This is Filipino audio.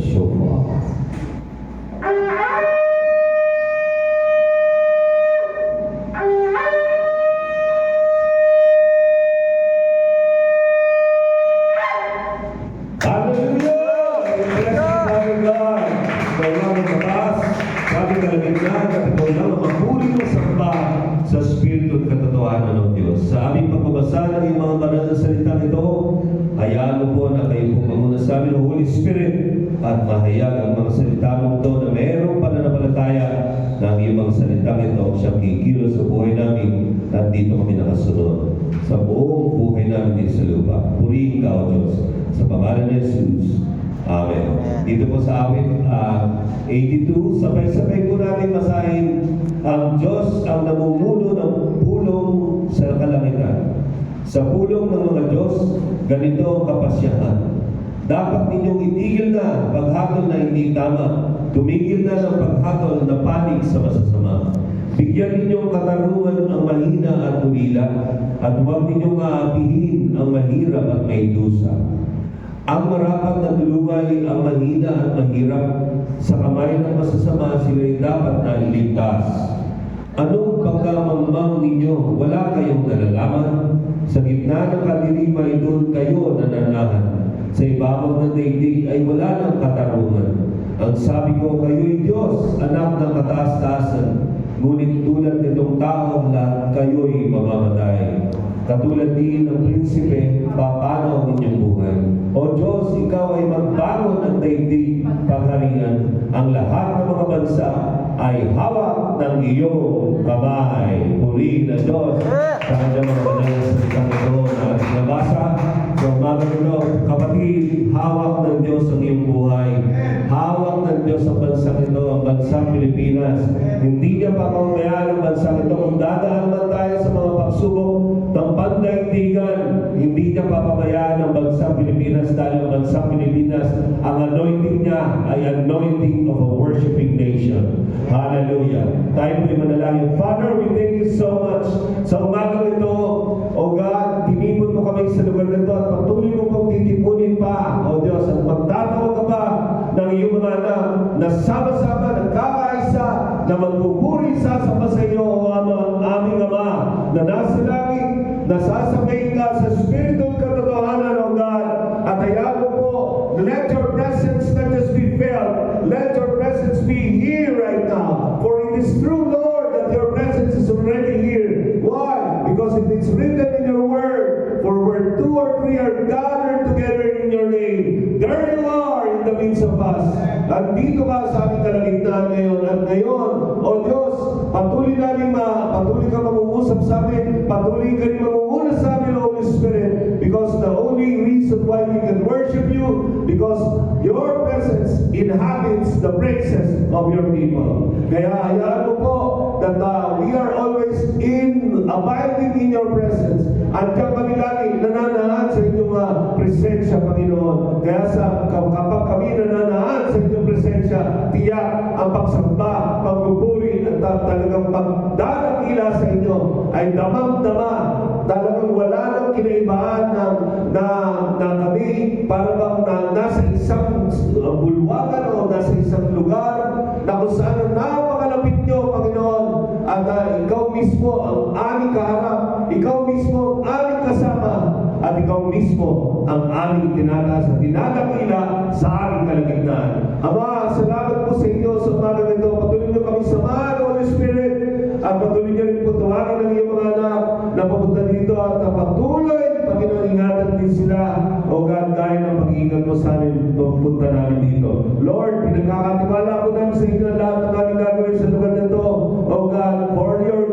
shofar. Sa Espiritu at katotohanan ng Diyos. Sa aming pagbabasa ng iyong mga banal na salitang ito, hayaan mo po na kayo po mamuna sa amin ng Holy Spirit at mahayag ang mga salita mo ito na mayroong pananampalataya na ang iyong mga salitang ito siyang kikilos sa buhay namin at dito kami nakasunod sa buong buhay namin dito sa lupa. Purihin ka, O Diyos, sa pangalan ni Jesus. Amen. Dito po sa awit 82, sabay-sabay po natin masahin ang Diyos ang namumuno ng pulong sa kalangitan. Sa pulong ng mga Diyos, ganito ang kapasyahan. Dapat ninyong itigil na paghatol na hindi tama. Tumigil na ng paghatol na panig sa masasama. Bigyan ninyong katarungan ang mahina at ulila, at huwag ninyong aapihin ang mahirap at may dusa. Ang marapat na tulungay ang mahina at mahirap. Sa kamay ng masasama sila'y dapat na iligtas. Anong pagkamamang ninyo? Wala kayong nalalaman. Sa gitna ng kadiliman doon kayo nananahan. Sa ibabaw ng daigdig ay wala ng katarungan. Ang sabi ko, kayo'y Diyos, anak ng kataas-taasan. Ngunit tulad nitong tao lahat kayo'y mamamatay. Katulad din ng prinsipe, papano ang inyong buhay. O Diyos, ikaw ay magbago ng daigdig pangharian. Ang lahat ng mga bansa ay hawak ng iyong kamay. Purihin na Diyos. Sa kanyang mga banal na salitang ito na nabasa. So, umaga ito, kapatid, hawak ng Diyos ang iyong buhay. Hawak ng Diyos ang bansang ito, ang bansang Pilipinas. Hindi niya papamayaan ang bansang ito. Kung dadaan man tayo sa mga pagsubok ng pandaigdigan, hindi niya papabayaan ang bansang Pilipinas dahil ang bansang Pilipinas, ang anointing niya ay anointing of a worshiping nation. Hallelujah. Tayo po'y manalangin. Father, we thank you so much sa umagang ito. O God, tinipon mo kami sa lugar nito at patuloy mo pong titipunin pa, O Diyos, at magtatawag ka pa ng iyong mga anak na sama-sama, nagkakaisa, na magpupuri sa iyo, O aming Ama, na nasa langit, nasasabay ka sa Espiritu at katotohanan, O God, at hayaan mo po, let your presence not just be felt, let your presence be here right now. For it is true, Lord, that your presence is already here. Why? Because it is written in your word, for where 2 or 3 are gathered together in your name, there you are in the midst of us. At dito ka sa aming kalagitnaan ngayon. At ngayon, O Diyos, patuloy ka mag-uusap sa amin, patuloy ka rin mag-uuna sa amin, Holy Spirit, because the only reason why we can worship you, because your presence inhabits the praises of your people. Kaya hayaan mo po that we are always abiding in your presence. At kami lagi nananahan sa inyong presensya, Panginoon. Kaya kapag kami nananahan sa inyong presensya, tiyak ang pagsamba, pagpupuri, at talagang pagdadakila sa inyo ay damang-dama. Talagang wala nang kinaibahan na kami para bang nasa isang bulwagan o nasa isang lugar na kung saan napakalapit nyo, Panginoon, at ikaw mismo ang aming kaharap, ikaw mismo ang aming kasama, at ikaw mismo ang aming tinataas at tinadakila sa aming kalagitnaan. Ama, salamat po sa inyo sa umaga nito. Patuloy nyo kami samahan, Holy Spirit, at patuloy nyo rin po tuwagin ng iyong mga anak na papunta dito at patuloy, Panginoon, ingatan din sila. O God, gaya ng pag-iingat mo sa amin punta namin dito. Lord, pinagkakatiwala po namin sa inyo lahat ng aming gagawin sa lugar nito. O God, for your